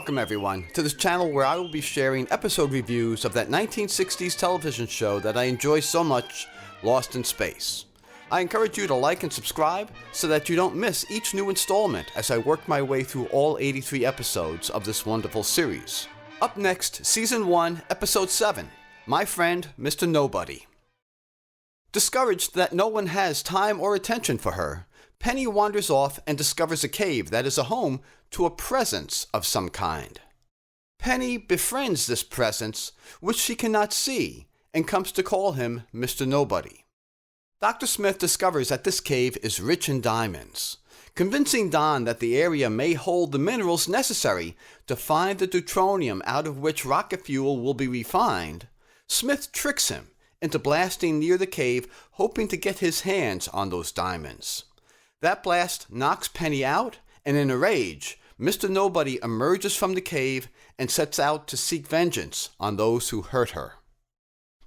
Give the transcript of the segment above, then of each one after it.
Welcome everyone to this channel where I will be sharing episode reviews of that 1960s television show that I enjoy so much, Lost in Space. I encourage you to like and subscribe so that you don't miss each new installment as I work my way through all 83 episodes of this wonderful series. Up next, Season 1, Episode 7, My Friend, Mr. Nobody. Discouraged that no one has time or attention for her, Penny wanders off and discovers a cave that is a home to a presence of some kind. Penny befriends this presence, which she cannot see, and comes to call him Mr. Nobody. Dr. Smith discovers that this cave is rich in diamonds. Convincing Don that the area may hold the minerals necessary to find the deuteronium out of which rocket fuel will be refined, Smith tricks him into blasting near the cave, hoping to get his hands on those diamonds. That blast knocks Penny out, and in a rage, Mr. Nobody emerges from the cave and sets out to seek vengeance on those who hurt her.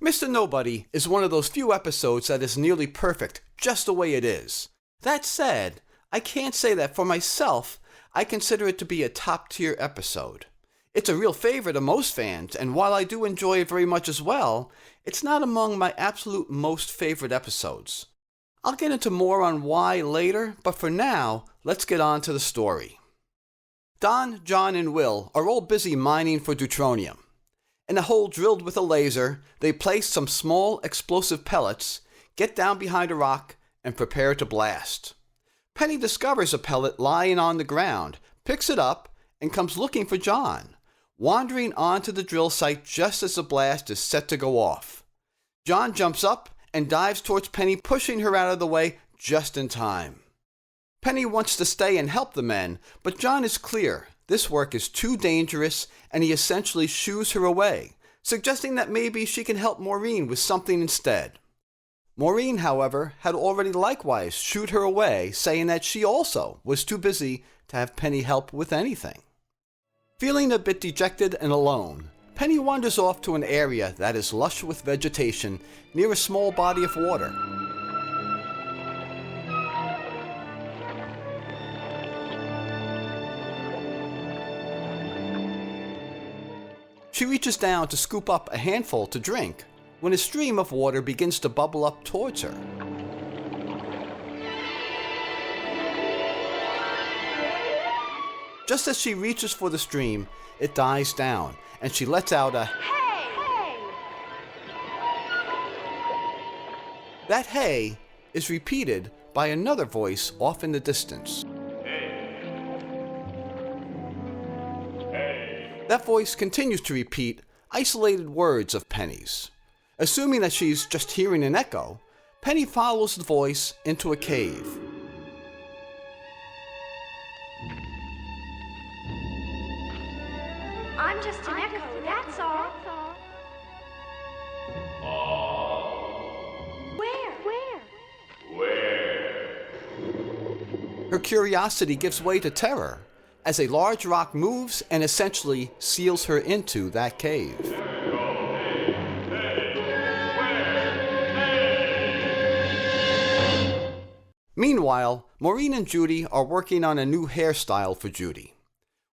Mr. Nobody is one of those few episodes that is nearly perfect just the way it is. That said, I can't say that for myself, I consider it to be a top-tier episode. It's a real favorite of most fans, and while I do enjoy it very much as well, it's not among my absolute most favorite episodes. I'll get into more on why later, but for now, let's get on to the story. Don, John, and Will are all busy mining for deuteronium. In a hole drilled with a laser, they place some small explosive pellets, get down behind a rock, and prepare to blast. Penny discovers a pellet lying on the ground, picks it up, and comes looking for John, wandering onto the drill site just as the blast is set to go off. John jumps up and dives towards Penny, pushing her out of the way just in time. Penny wants to stay and help the men, but John is clear this work is too dangerous, and he essentially shoos her away, suggesting that maybe she can help Maureen with something instead. Maureen, however, had already likewise shooed her away, saying that she also was too busy to have Penny help with anything. Feeling a bit dejected and alone, Penny wanders off to an area that is lush with vegetation near a small body of water. She reaches down to scoop up a handful to drink when a stream of water begins to bubble up towards her. Just as she reaches for the stream, it dies down, and she lets out a "Hey!" That "hey" is repeated by another voice off in the distance. That voice continues to repeat isolated words of Penny's. Assuming that she's just hearing an echo, Penny follows the voice into a cave. I'm just an echo, that's all. Where? Her curiosity gives way to terror as a large rock moves and essentially seals her into that cave. Meanwhile, Maureen and Judy are working on a new hairstyle for Judy.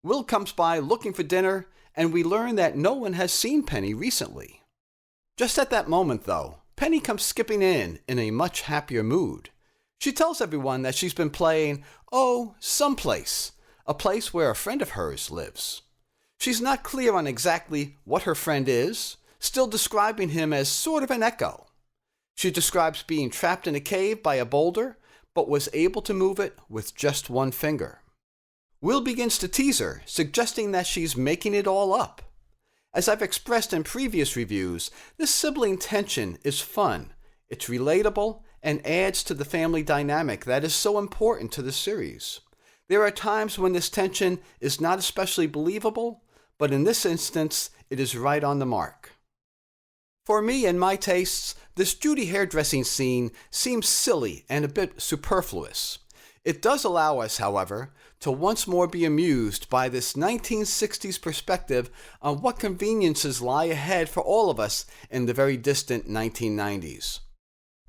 Will comes by looking for dinner, and we learn that no one has seen Penny recently. Just at that moment, though, Penny comes skipping in a much happier mood. She tells everyone that she's been playing, someplace, a place where a friend of hers lives. She's not clear on exactly what her friend is, still describing him as sort of an echo. She describes being trapped in a cave by a boulder, but was able to move it with just one finger. Will begins to tease her, suggesting that she's making it all up. As I've expressed in previous reviews, this sibling tension is fun, it's relatable, and adds to the family dynamic that is so important to the series. There are times when this tension is not especially believable, but in this instance, it is right on the mark. For me and my tastes, this Judy hairdressing scene seems silly and a bit superfluous. It does allow us, however, to once more be amused by this 1960s perspective on what conveniences lie ahead for all of us in the very distant 1990s.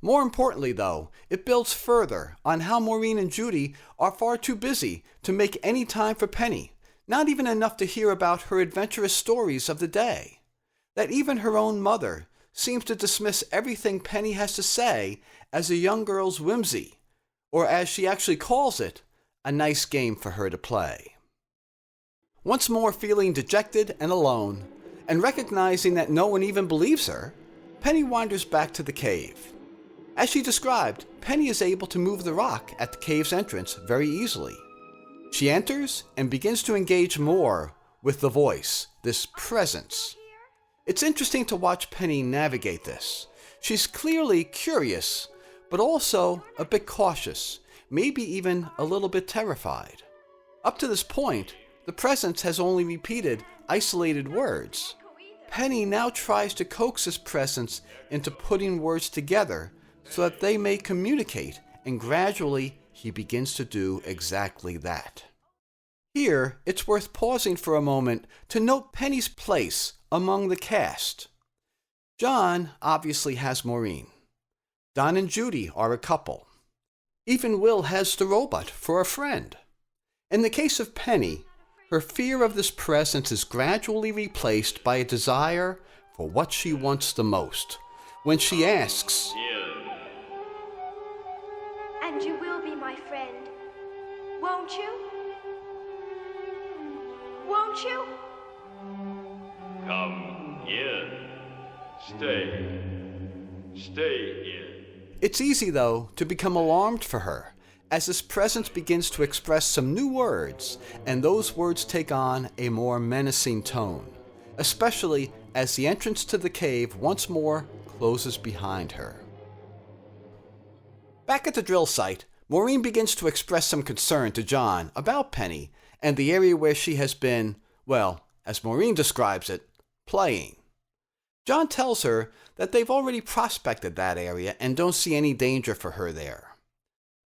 More importantly, though, it builds further on how Maureen and Judy are far too busy to make any time for Penny, Not even enough to hear about her adventurous stories of the day. That even her own mother seems to dismiss everything Penny has to say as a young girl's whimsy, or as she actually calls it, a nice game for her to play. Once more feeling dejected and alone, and recognizing that no one even believes her, Penny wanders back to the cave. As she described, Penny is able to move the rock at the cave's entrance very easily. She enters and begins to engage more with the voice, this presence. It's interesting to watch Penny navigate this. She's clearly curious, but also a bit cautious, maybe even a little bit terrified. Up to this point, the presence has only repeated isolated words. Penny now tries to coax this presence into putting words together so that they may communicate, and gradually he begins to do exactly that. Here, it's worth pausing for a moment to note Penny's place among the cast. John obviously has Maureen. Don and Judy are a couple. Even Will has the robot for a friend. In the case of Penny, her fear of this presence is gradually replaced by a desire for what she wants the most. When she asks, And you will be my friend, won't you? Won't you? Come in. Stay. Stay in. It's easy, though, to become alarmed for her, as this presence begins to express some new words, and those words take on a more menacing tone, especially as the entrance to the cave once more closes behind her. Back at the drill site, Maureen begins to express some concern to John about Penny and the area where she has been, well, as Maureen describes it, playing. John tells her that they've already prospected that area and don't see any danger for her there.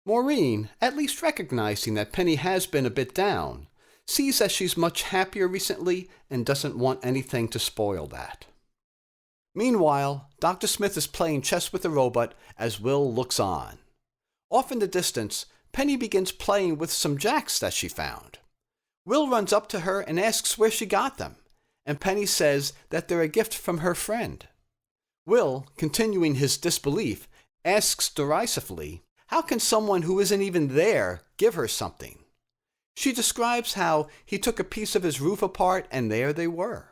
Maureen, at least recognizing that Penny has been a bit down, sees that she's much happier recently and doesn't want anything to spoil that. Meanwhile, Dr. Smith is playing chess with the robot as Will looks on. Off in the distance, Penny begins playing with some jacks that she found. Will runs up to her and asks where she got them, and Penny says that they're a gift from her friend. Will, continuing his disbelief, asks derisively, how can someone who isn't even there give her something? She describes how he took a piece of his roof apart and there they were.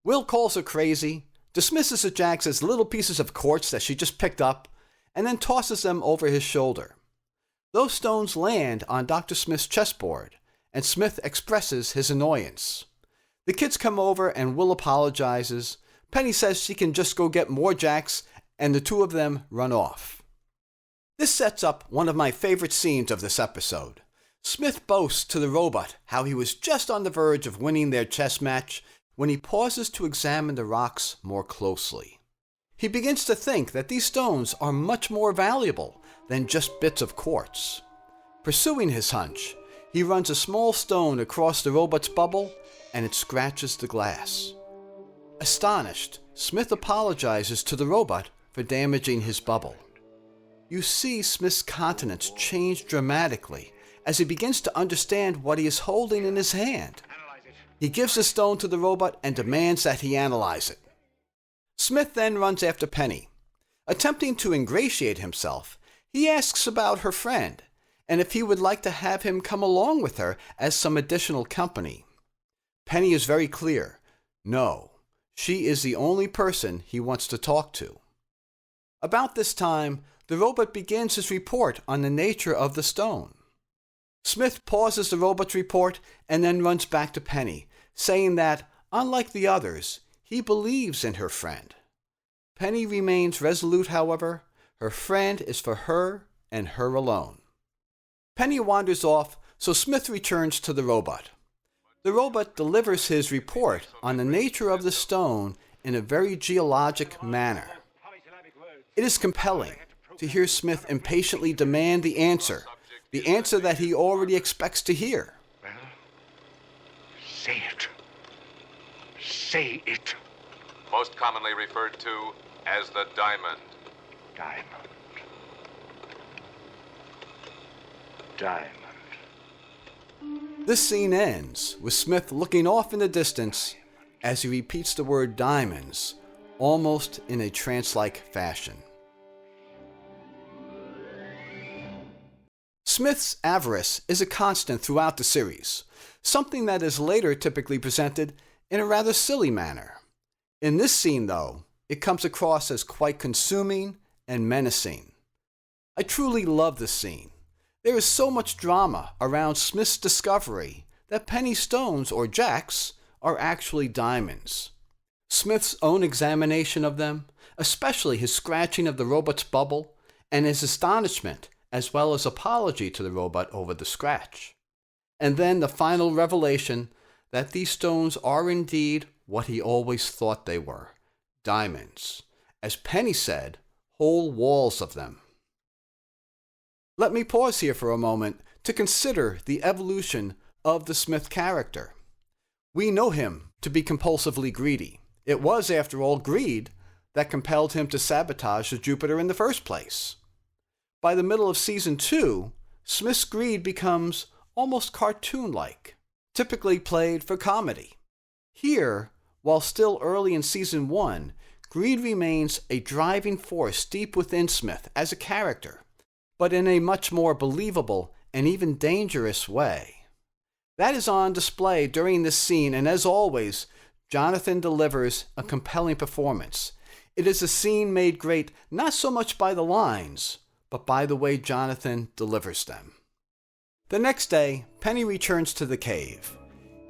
Will calls her crazy, dismisses the jacks as little pieces of quartz that she just picked up, and then tosses them over his shoulder. Those stones land on Dr. Smith's chessboard, and Smith expresses his annoyance. The kids come over and Will apologizes. Penny says she can just go get more jacks, and the two of them run off. This sets up one of my favorite scenes of this episode. Smith boasts to the robot how he was just on the verge of winning their chess match when he pauses to examine the rocks more closely. He begins to think that these stones are much more valuable than just bits of quartz. Pursuing his hunch, he runs a small stone across the robot's bubble and it scratches the glass. Astonished, Smith apologizes to the robot for damaging his bubble. You see Smith's countenance change dramatically as he begins to understand what he is holding in his hand. He gives the stone to the robot and demands that he analyze it. Smith then runs after Penny. Attempting to ingratiate himself, he asks about her friend and if he would like to have him come along with her as some additional company. Penny is very clear. No, she is the only person he wants to talk to. About this time, the robot begins his report on the nature of the stone. Smith pauses the robot's report and then runs back to Penny, saying that, unlike the others, he believes in her friend. Penny remains resolute, however. Her friend is for her and her alone. Penny wanders off, so Smith returns to the robot. The robot delivers his report on the nature of the stone in a very geologic manner. It is compelling to hear Smith impatiently demand the answer that he already expects to hear. Well, say it. Say it. Most commonly referred to as the diamond. Diamond. Diamond. This scene ends with Smith looking off in the distance as he repeats the word diamonds, almost in a trance-like fashion. Smith's avarice is a constant throughout the series, something that is later typically presented in a rather silly manner. In this scene, though, it comes across as quite consuming and menacing. I truly love this scene. There is so much drama around Smith's discovery that penny stones, or jacks, are actually diamonds. Smith's own examination of them, especially his scratching of the robot's bubble, and his astonishment as well as apology to the robot over the scratch. And then the final revelation that these stones are indeed what he always thought they were, diamonds. As Penny said, whole walls of them. Let me pause here for a moment to consider the evolution of the Smith character. We know him to be compulsively greedy. It was, after all, greed that compelled him to sabotage the Jupiter in the first place. By the middle of Season 2, Smith's greed becomes almost cartoon-like, typically played for comedy. Here, while still early in Season 1, greed remains a driving force deep within Smith as a character, but in a much more believable and even dangerous way. That is on display during this scene, and as always, Jonathan delivers a compelling performance. It is a scene made great not so much by the lines, but by the way Jonathan delivers them. The next day, Penny returns to the cave.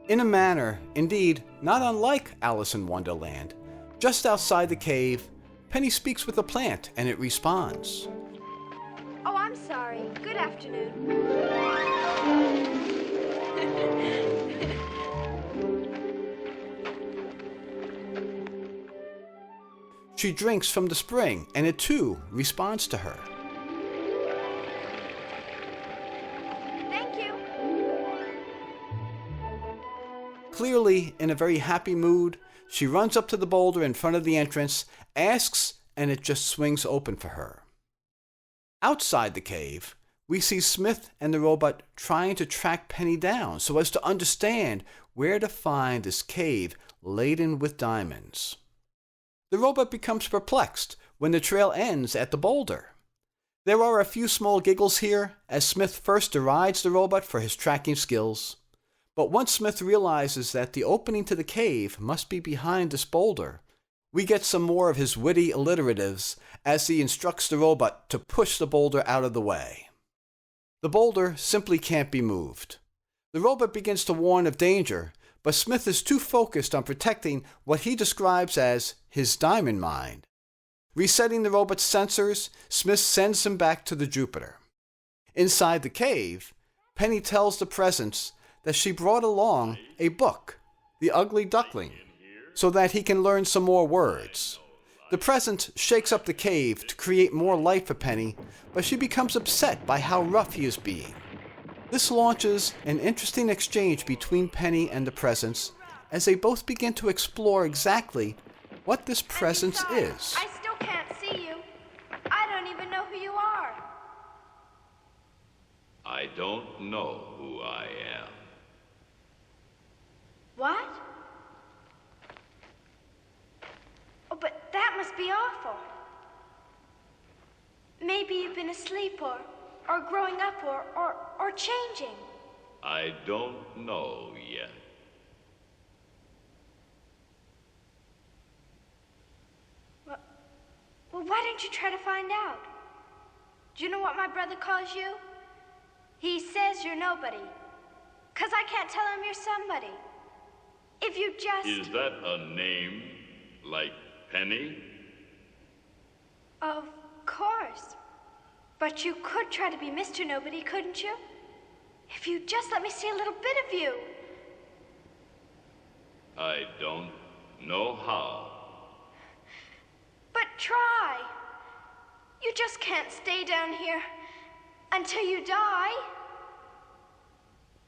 In a manner, indeed, not unlike Alice in Wonderland. Just outside the cave, Penny speaks with a plant and it responds. Oh, I'm sorry. Good afternoon. She drinks from the spring and it too responds to her. Thank you. Clearly in a very happy mood, she runs up to the boulder in front of the entrance, asks, and it just swings open for her. Outside the cave, we see Smith and the robot trying to track Penny down so as to understand where to find this cave laden with diamonds. The robot becomes perplexed when the trail ends at the boulder. There are a few small giggles here as Smith first derides the robot for his tracking skills. But once Smith realizes that the opening to the cave must be behind this boulder, we get some more of his witty alliteratives as he instructs the robot to push the boulder out of the way. The boulder simply can't be moved. The robot begins to warn of danger, but Smith is too focused on protecting what he describes as his diamond mine. Resetting the robot's sensors, Smith sends him back to the Jupiter. Inside the cave, Penny tells the presence that she brought along a book, The Ugly Duckling, so that he can learn some more words. The presence shakes up the cave to create more light for Penny, but she becomes upset by how rough he is being. This launches an interesting exchange between Penny and the presence as they both begin to explore exactly what this presence is. I still can't see you. I don't even know who you are. I don't know who I am. What? Oh, but that must be awful. Maybe you've been asleep or growing up or changing. I don't know yet. Well, why don't you try to find out? Do you know what my brother calls you? He says you're nobody. 'Cause I can't tell him you're somebody. If you just... Is that a name like Penny? Of course. But you could try to be Mr. Nobody, couldn't you? If you just let me see a little bit of you. I don't know how. But try. You just can't stay down here until you die.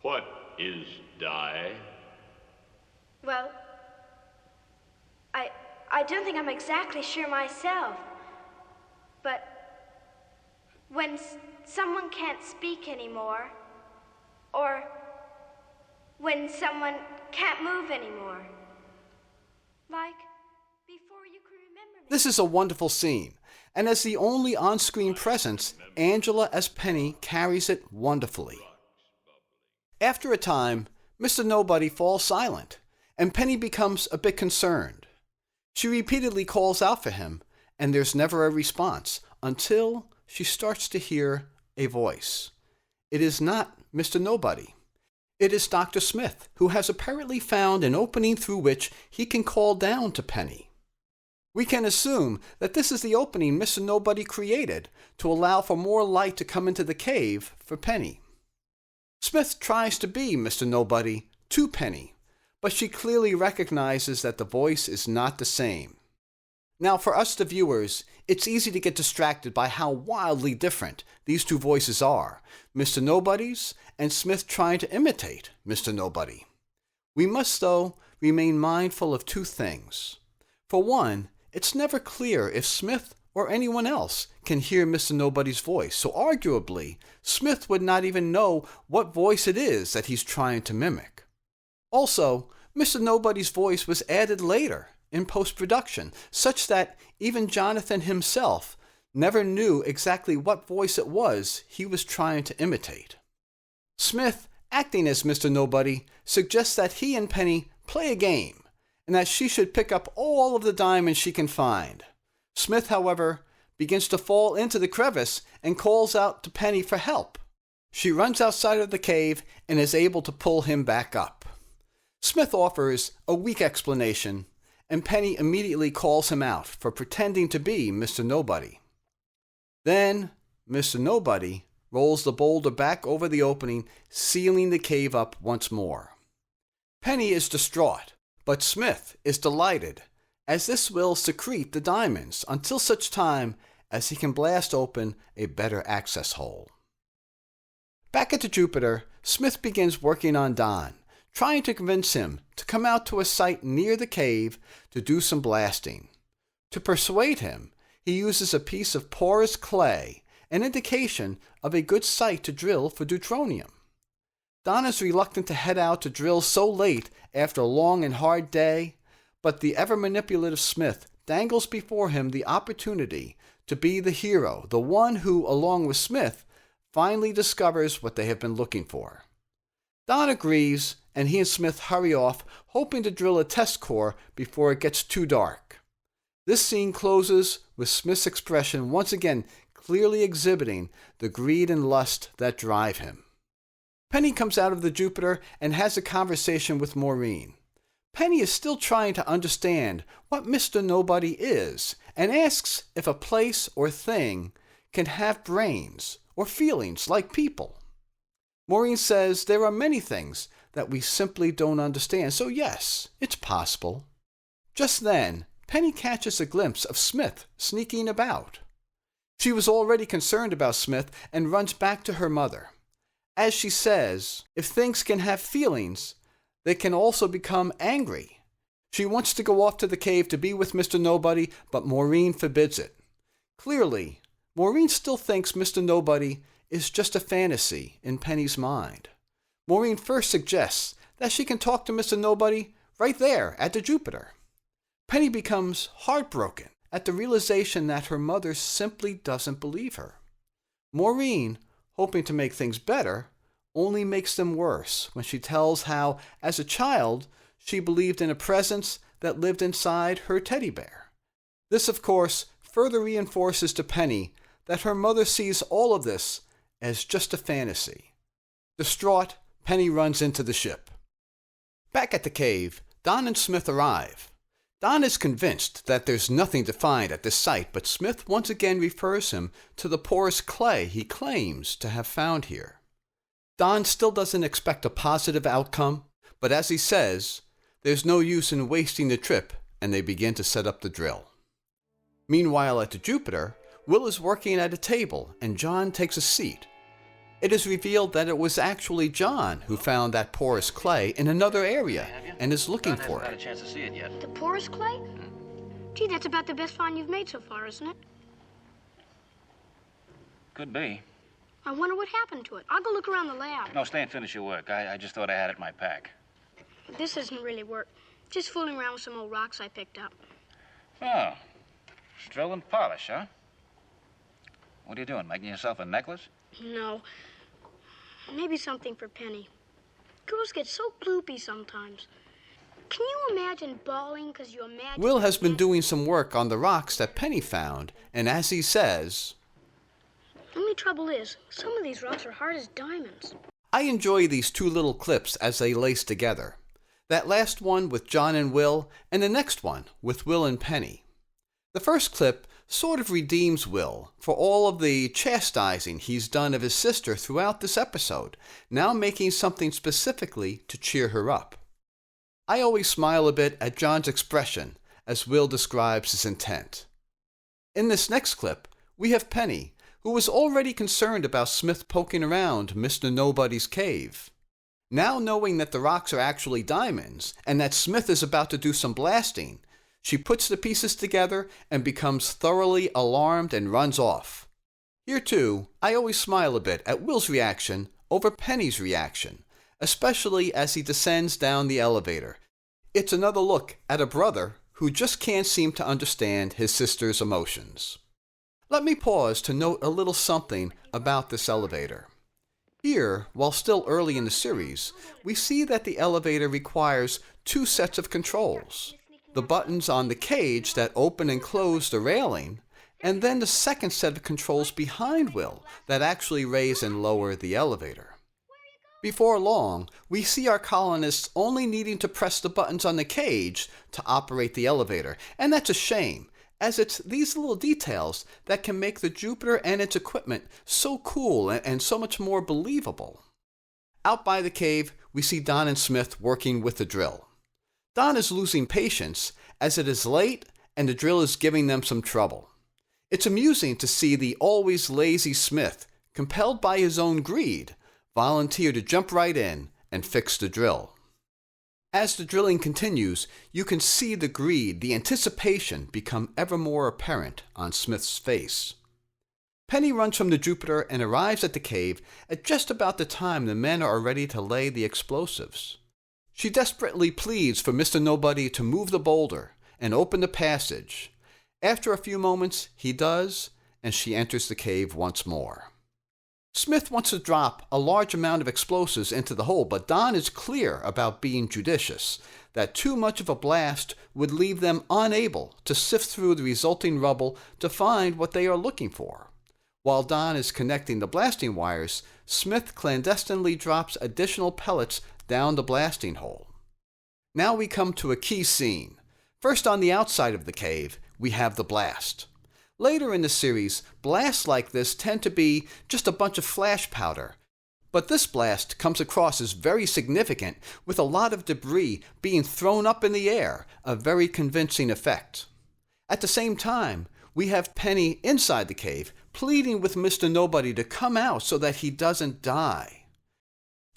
What is die? Well, I don't think I'm exactly sure myself. But when someone can't speak anymore, or when someone can't move anymore. Like before you could remember me. This is a wonderful scene, and as the only on-screen presence, Angela as Penny carries it wonderfully. After a time, Mr. Nobody falls silent, and Penny becomes a bit concerned. She repeatedly calls out for him, and there's never a response until she starts to hear a voice. It is not Mr. Nobody. It is Dr. Smith, who has apparently found an opening through which he can call down to Penny. We can assume that this is the opening Mr. Nobody created to allow for more light to come into the cave for Penny. Smith tries to be Mr. Nobody to Penny, but she clearly recognizes that the voice is not the same. Now, for us, the viewers, it's easy to get distracted by how wildly different these two voices are, Mr. Nobody's and Smith trying to imitate Mr. Nobody. We must, though, remain mindful of two things. For one, it's never clear if Smith or anyone else can hear Mr. Nobody's voice, so arguably, Smith would not even know what voice it is that he's trying to mimic. Also, Mr. Nobody's voice was added later in post-production, such that even Jonathan himself never knew exactly what voice it was he was trying to imitate. Smith, acting as Mr. Nobody, suggests that he and Penny play a game, and that she should pick up all of the diamonds she can find. Smith, however, begins to fall into the crevice and calls out to Penny for help. She runs outside of the cave and is able to pull him back up. Smith offers a weak explanation, and Penny immediately calls him out for pretending to be Mr. Nobody. Then, Mr. Nobody rolls the boulder back over the opening, sealing the cave up once more. Penny is distraught, but Smith is delighted, as this will secrete the diamonds until such time as he can blast open a better access hole. Back at the Jupiter, Smith begins working on Don, trying to convince him to come out to a site near the cave to do some blasting. To persuade him, he uses a piece of porous clay, an indication of a good site to drill for deutronium. Don is reluctant to head out to drill so late after a long and hard day, but the ever-manipulative Smith dangles before him the opportunity to be the hero, the one who, along with Smith, finally discovers what they have been looking for. Don agrees, and he and Smith hurry off, hoping to drill a test core before it gets too dark. This scene closes with Smith's expression once again clearly exhibiting the greed and lust that drive him. Penny comes out of the Jupiter and has a conversation with Maureen. Penny is still trying to understand what Mr. Nobody is and asks if a place or thing can have brains or feelings like people. Maureen says there are many things that we simply don't understand, so yes, it's possible. Just then, Penny catches a glimpse of Smith sneaking about. She was already concerned about Smith and runs back to her mother. As she says, if things can have feelings, they can also become angry. She wants to go off to the cave to be with Mr. Nobody, but Maureen forbids it. Clearly, Maureen still thinks Mr. Nobody is just a fantasy in Penny's mind. Maureen first suggests that she can talk to Mr. Nobody right there at the Jupiter. Penny becomes heartbroken at the realization that her mother simply doesn't believe her. Maureen, hoping to make things better, only makes them worse when she tells how, as a child, she believed in a presence that lived inside her teddy bear. This, of course, further reinforces to Penny that her mother sees all of this as just a fantasy. Distraught, Penny runs into the ship. Back at the cave, Don and Smith arrive. Don is convinced that there's nothing to find at this site, but Smith once again refers him to the porous clay he claims to have found here. Don still doesn't expect a positive outcome, but as he says, there's no use in wasting the trip, and they begin to set up the drill. Meanwhile at the Jupiter, Will is working at a table, and John takes a seat. It is revealed that it was actually John who found that porous clay in another area and is looking for it. Not had a chance to see it yet. The porous clay? Gee, that's about the best find you've made so far, isn't it? Could be. I wonder what happened to it. I'll go look around the lab. No, stay and finish your work. I just thought I had it in my pack. This isn't really work. Just fooling around with some old rocks I picked up. Oh, drill and polish, huh? What are you doing, making yourself a necklace? No. Maybe something for Penny. Girls get so gloopy sometimes. Can you imagine bawling because you imagine... Will has been doing some work on the rocks that Penny found, and as he says, Only trouble is, some of these rocks are hard as diamonds. I enjoy these two little clips as they lace together. That last one with John and Will, and the next one with Will and Penny. The first clip sort of redeems Will for all of the chastising he's done of his sister throughout this episode, now making something specifically to cheer her up. I always smile a bit at John's expression as Will describes his intent. In this next clip, we have Penny, who was already concerned about Smith poking around Mr. Nobody's cave. Now knowing that the rocks are actually diamonds, and that Smith is about to do some blasting, she puts the pieces together and becomes thoroughly alarmed and runs off. Here too, I always smile a bit at Will's reaction over Penny's reaction, especially as he descends down the elevator. It's another look at a brother who just can't seem to understand his sister's emotions. Let me pause to note a little something about this elevator. Here, while still early in the series, we see that the elevator requires two sets of controls. The buttons on the cage that open and close the railing, and then the second set of controls behind Will that actually raise and lower the elevator. Before long, we see our colonists only needing to press the buttons on the cage to operate the elevator, and that's a shame, as it's these little details that can make the Jupiter and its equipment so cool and so much more believable. Out by the cave, we see Don and Smith working with the drill. Don is losing patience as it is late and the drill is giving them some trouble. It's amusing to see the always lazy Smith, compelled by his own greed, volunteer to jump right in and fix the drill. As the drilling continues, you can see the greed, the anticipation become ever more apparent on Smith's face. Penny runs from the Jupiter and arrives at the cave at just about the time the men are ready to lay the explosives. She desperately pleads for Mr. Nobody to move the boulder and open the passage. After a few moments, he does, and she enters the cave once more. Smith wants to drop a large amount of explosives into the hole, but Don is clear about being judicious, that too much of a blast would leave them unable to sift through the resulting rubble to find what they are looking for. While Don is connecting the blasting wires, Smith clandestinely drops additional pellets down the blasting hole. Now we come to a key scene. First, on the outside of the cave, we have the blast. Later in the series, blasts like this tend to be just a bunch of flash powder. But this blast comes across as very significant, with a lot of debris being thrown up in the air, a very convincing effect. At the same time, we have Penny inside the cave, pleading with Mr. Nobody to come out so that he doesn't die.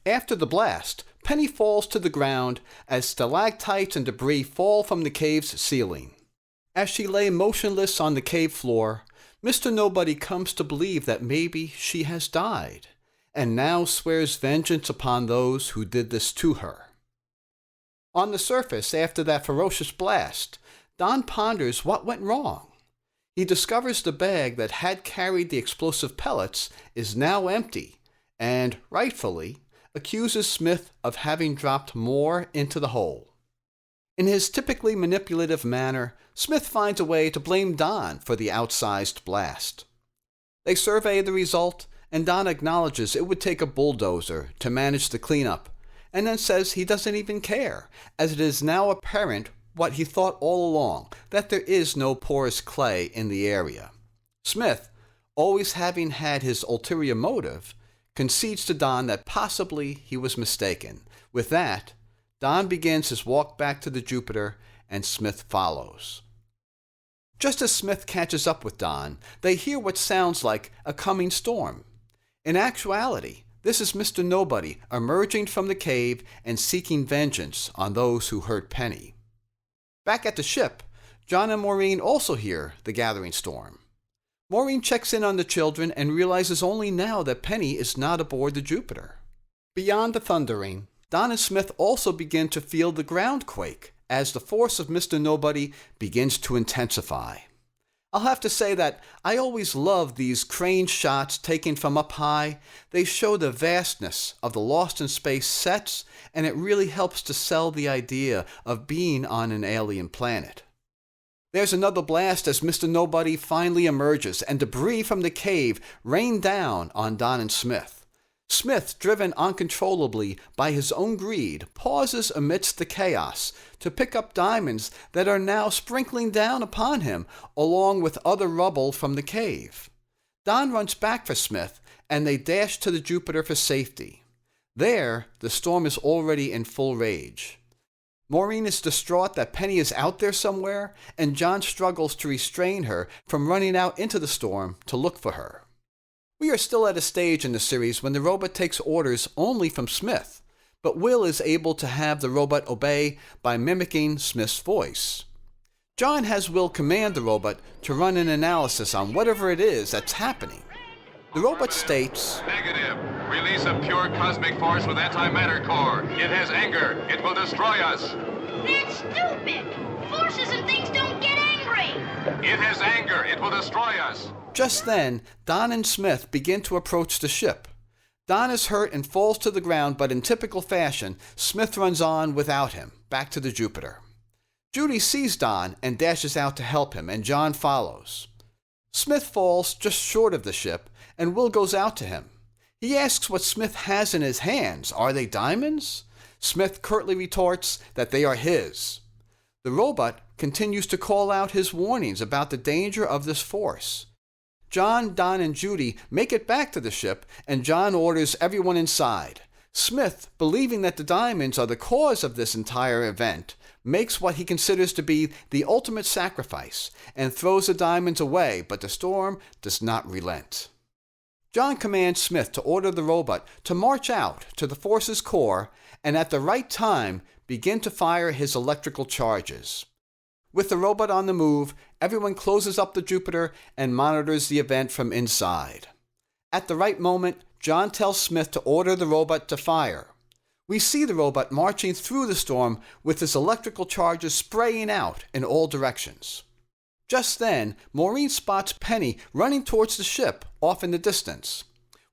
After the blast, Penny falls to the ground as stalactites and debris fall from the cave's ceiling. As she lay motionless on the cave floor, Mr. Nobody comes to believe that maybe she has died, and now swears vengeance upon those who did this to her. On the surface, after that ferocious blast, Don ponders what went wrong. He discovers the bag that had carried the explosive pellets is now empty, and, rightfully, accuses Smith of having dropped more into the hole. In his typically manipulative manner, Smith finds a way to blame Don for the outsized blast. They survey the result, and Don acknowledges it would take a bulldozer to manage the cleanup, and then says he doesn't even care, as it is now apparent what he thought all along, that there is no porous clay in the area. Smith, always having had his ulterior motive, concedes to Don that possibly he was mistaken. With that, Don begins his walk back to the Jupiter, and Smith follows. Just as Smith catches up with Don, they hear what sounds like a coming storm. In actuality, this is Mr. Nobody emerging from the cave and seeking vengeance on those who hurt Penny. Back at the ship, John and Maureen also hear the gathering storm. Maureen checks in on the children and realizes only now that Penny is not aboard the Jupiter. Beyond the thundering, Don and Smith also begin to feel the ground quake as the force of Mr. Nobody begins to intensify. I'll have to say that I always love these crane shots taken from up high. They show the vastness of the Lost in Space sets, and it really helps to sell the idea of being on an alien planet. There's another blast as Mr. Nobody finally emerges, and debris from the cave rain down on Don and Smith. Smith, driven uncontrollably by his own greed, pauses amidst the chaos to pick up diamonds that are now sprinkling down upon him, along with other rubble from the cave. Don runs back for Smith, and they dash to the Jupiter for safety. There, the storm is already in full rage. Maureen is distraught that Penny is out there somewhere, and John struggles to restrain her from running out into the storm to look for her. We are still at a stage in the series when the robot takes orders only from Smith, but Will is able to have the robot obey by mimicking Smith's voice. John has Will command the robot to run an analysis on whatever it is that's happening. The robot states, Negative. Release a pure cosmic force with antimatter core. It has anger. It will destroy us. That's stupid! Forces and things don't get angry! It has anger. It will destroy us. Just then, Don and Smith begin to approach the ship. Don is hurt and falls to the ground, but in typical fashion, Smith runs on without him, back to the Jupiter. Judy sees Don and dashes out to help him, and John follows. Smith falls just short of the ship, and Will goes out to him. He asks what Smith has in his hands. Are they diamonds? Smith curtly retorts that they are his. The robot continues to call out his warnings about the danger of this force. John, Don, and Judy make it back to the ship, and John orders everyone inside. Smith, believing that the diamonds are the cause of this entire event, makes what he considers to be the ultimate sacrifice and throws the diamonds away, but the storm does not relent. John commands Smith to order the robot to march out to the force's core and at the right time begin to fire his electrical charges. With the robot on the move, everyone closes up the Jupiter and monitors the event from inside. At the right moment, John tells Smith to order the robot to fire. We see the robot marching through the storm with his electrical charges spraying out in all directions. Just then, Maureen spots Penny running towards the ship off in the distance.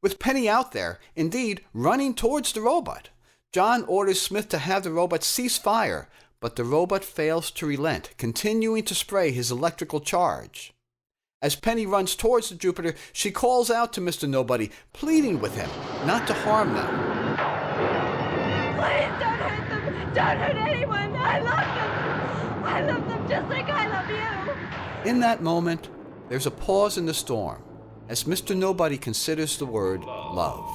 With Penny out there, indeed running towards the robot, John orders Smith to have the robot cease fire, but the robot fails to relent, continuing to spray his electrical charge. As Penny runs towards the Jupiter, she calls out to Mr. Nobody, pleading with him not to harm them. Please don't hurt them! Don't hurt anyone! I love them! I love them just like I love you! In that moment, there's a pause in the storm as Mr. Nobody considers the word love.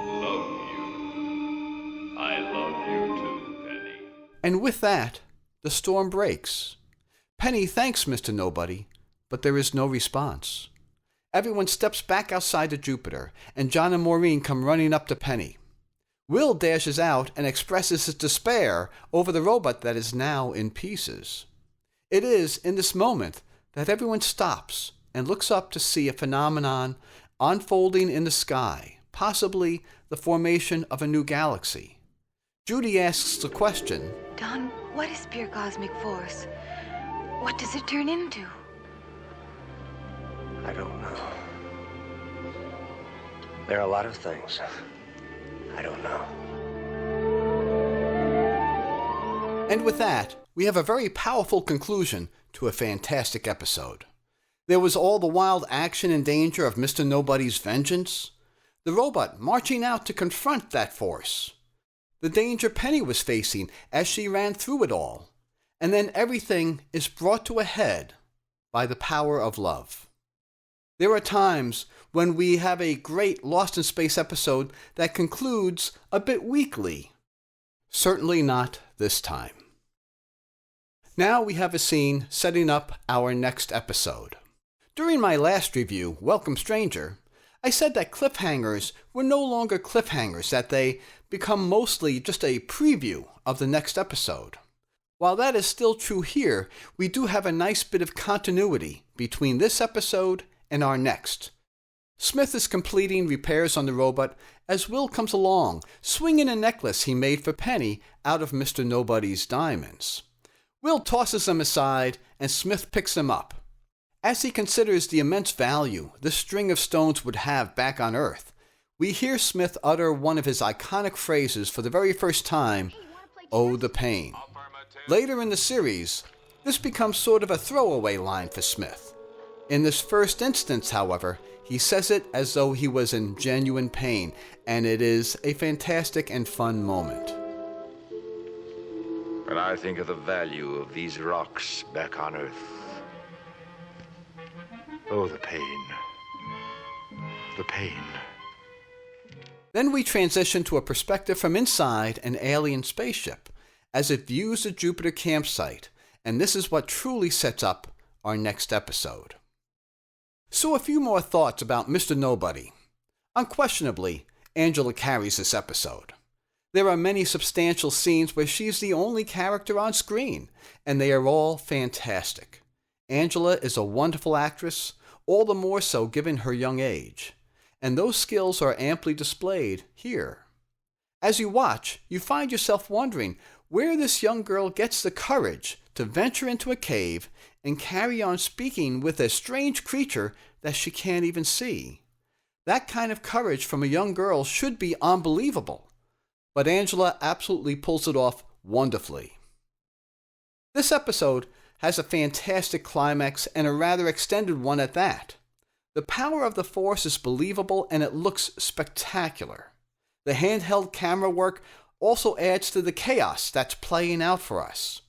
Love you. I love you too, Penny. And with that, the storm breaks. Penny thanks Mr. Nobody, but there is no response. Everyone steps back outside the Jupiter, and John and Maureen come running up to Penny. Will dashes out and expresses his despair over the robot that is now in pieces. It is in this moment that everyone stops and looks up to see a phenomenon unfolding in the sky, possibly the formation of a new galaxy. Judy asks the question, Don, what is pure cosmic force? What does it turn into? I don't know. There are a lot of things I don't know. And with that, we have a very powerful conclusion to a fantastic episode. There was all the wild action and danger of Mr. Nobody's vengeance, the robot marching out to confront that force, the danger Penny was facing as she ran through it all, and then everything is brought to a head by the power of love. There are times when we have a great Lost in Space episode that concludes a bit weakly. Certainly not this time. Now we have a scene setting up our next episode. During my last review, Welcome Stranger, I said that cliffhangers were no longer cliffhangers, that they become mostly just a preview of the next episode. While that is still true here, we do have a nice bit of continuity between this episode and our next. Smith is completing repairs on the robot as Will comes along, swinging a necklace he made for Penny out of Mr. Nobody's diamonds. Will tosses them aside, and Smith picks them up. As he considers the immense value this string of stones would have back on Earth, we hear Smith utter one of his iconic phrases for the very first time, "Oh, the pain." Later in the series, this becomes sort of a throwaway line for Smith. In this first instance, however, he says it as though he was in genuine pain, and it is a fantastic and fun moment. When I think of the value of these rocks back on Earth, oh, the pain. The pain. Then we transition to a perspective from inside an alien spaceship as it views the Jupiter campsite, and this is what truly sets up our next episode. So a few more thoughts about Mr. Nobody. Unquestionably, Angela carries this episode. There are many substantial scenes where she's the only character on screen, and they are all fantastic. Angela is a wonderful actress, all the more so given her young age, and those skills are amply displayed here. As you watch, you find yourself wondering where this young girl gets the courage to venture into a cave and carry on speaking with a strange creature that she can't even see. That kind of courage from a young girl should be unbelievable, but Angela absolutely pulls it off wonderfully. This episode has a fantastic climax and a rather extended one at that. The power of the Force is believable and it looks spectacular. The handheld camera work also adds to the chaos that's playing out for us.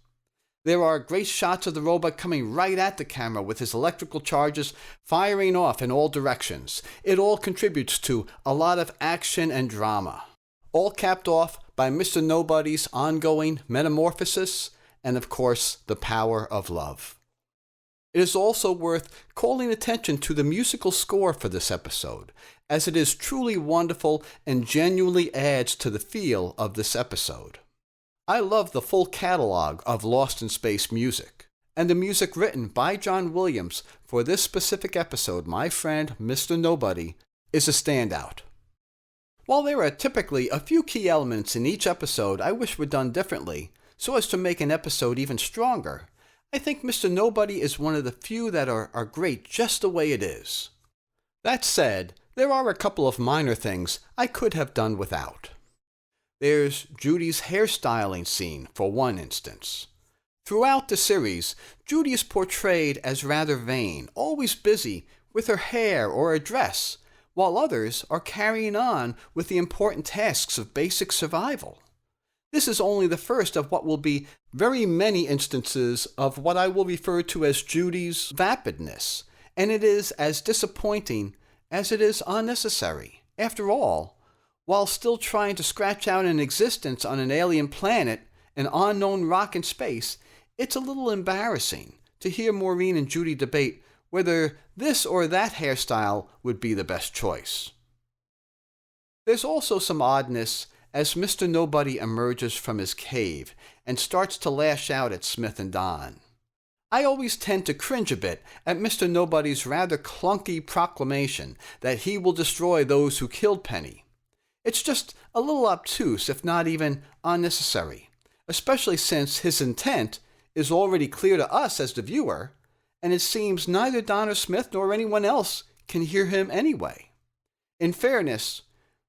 There are great shots of the robot coming right at the camera with his electrical charges firing off in all directions. It all contributes to a lot of action and drama, all capped off by Mr. Nobody's ongoing metamorphosis and, of course, the power of love. It is also worth calling attention to the musical score for this episode, as it is truly wonderful and genuinely adds to the feel of this episode. I love the full catalog of Lost in Space music, and the music written by John Williams for this specific episode, my friend Mr. Nobody, is a standout. While there are typically a few key elements in each episode I wish were done differently, so as to make an episode even stronger, I think Mr. Nobody is one of the few that are great just the way it is. That said, there are a couple of minor things I could have done without. There's Judy's hairstyling scene, for one instance. Throughout the series, Judy is portrayed as rather vain, always busy with her hair or a dress, while others are carrying on with the important tasks of basic survival. This is only the first of what will be very many instances of what I will refer to as Judy's vapidness, and it is as disappointing as it is unnecessary. After all, while still trying to scratch out an existence on an alien planet, an unknown rock in space, it's a little embarrassing to hear Maureen and Judy debate whether this or that hairstyle would be the best choice. There's also some oddness as Mr. Nobody emerges from his cave and starts to lash out at Smith and Don. I always tend to cringe a bit at Mr. Nobody's rather clunky proclamation that he will destroy those who killed Penny. It's just a little obtuse, if not even unnecessary, especially since his intent is already clear to us as the viewer, and it seems neither Don or Smith nor anyone else can hear him anyway. In fairness,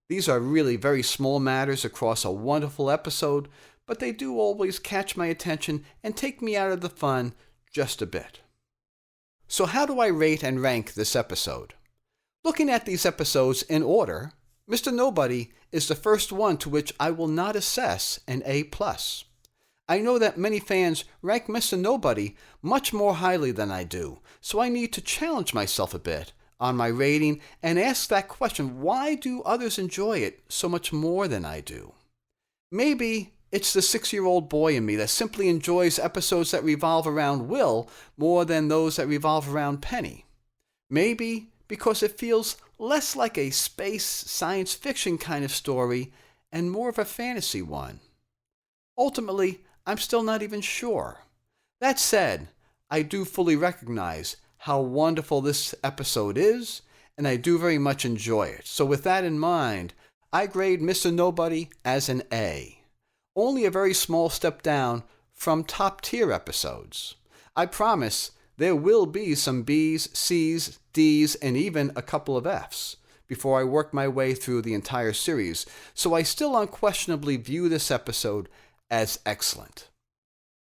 these are really very small matters across a wonderful episode, but they do always catch my attention and take me out of the fun just a bit. So how do I rate and rank this episode? Looking at these episodes in order, Mr. Nobody is the first one to which I will not assess an A+. I know that many fans rank Mr. Nobody much more highly than I do, so I need to challenge myself a bit on my rating and ask that question, why do others enjoy it so much more than I do? Maybe it's the 6-year-old boy in me that simply enjoys episodes that revolve around Will more than those that revolve around Penny. Maybe because it feels less like a space science fiction kind of story and more of a fantasy one. Ultimately, I'm still not even sure. That said, I do fully recognize how wonderful this episode is and I do very much enjoy it. So with that in mind, I grade Mr. Nobody as an A. Only a very small step down from top tier episodes. I promise there will be some B's, C's, D's, and even a couple of F's before I work my way through the entire series, so I still unquestionably view this episode as excellent.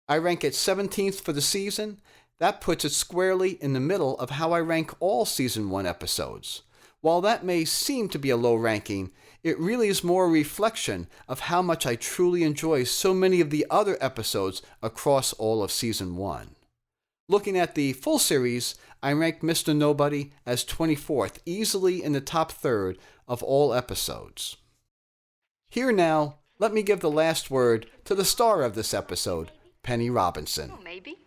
I rank it 17th for the season. That puts it squarely in the middle of how I rank all Season 1 episodes. While that may seem to be a low ranking, it really is more a reflection of how much I truly enjoy so many of the other episodes across all of Season 1. Looking at the full series, I rank Mr. Nobody as 24th, easily in the top third of all episodes. Here now, let me give the last word to the star of this episode, Penny Robinson. Oh, maybe.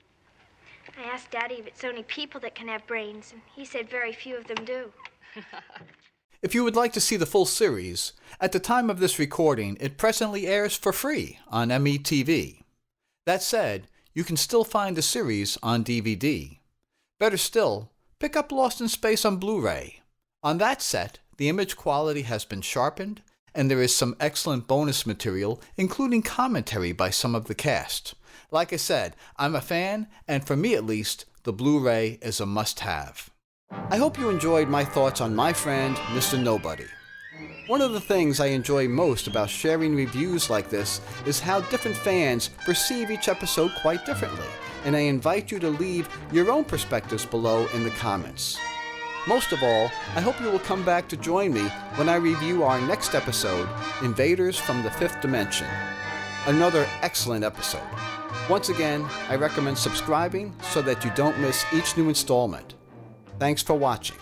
I asked Daddy if it's only people that can have brains, and he said very few of them do. If you would like to see the full series, at the time of this recording, it presently airs for free on MeTV. That said, you can still find the series on DVD. Better still, pick up Lost in Space on Blu-ray. On that set, the image quality has been sharpened, and there is some excellent bonus material, including commentary by some of the cast. Like I said, I'm a fan, and for me at least, the Blu-ray is a must-have. I hope you enjoyed my thoughts on my friend, Mr. Nobody. One of the things I enjoy most about sharing reviews like this is how different fans perceive each episode quite differently, and I invite you to leave your own perspectives below in the comments. Most of all, I hope you will come back to join me when I review our next episode, Invaders from the Fifth Dimension. Another excellent episode. Once again, I recommend subscribing so that you don't miss each new installment. Thanks for watching.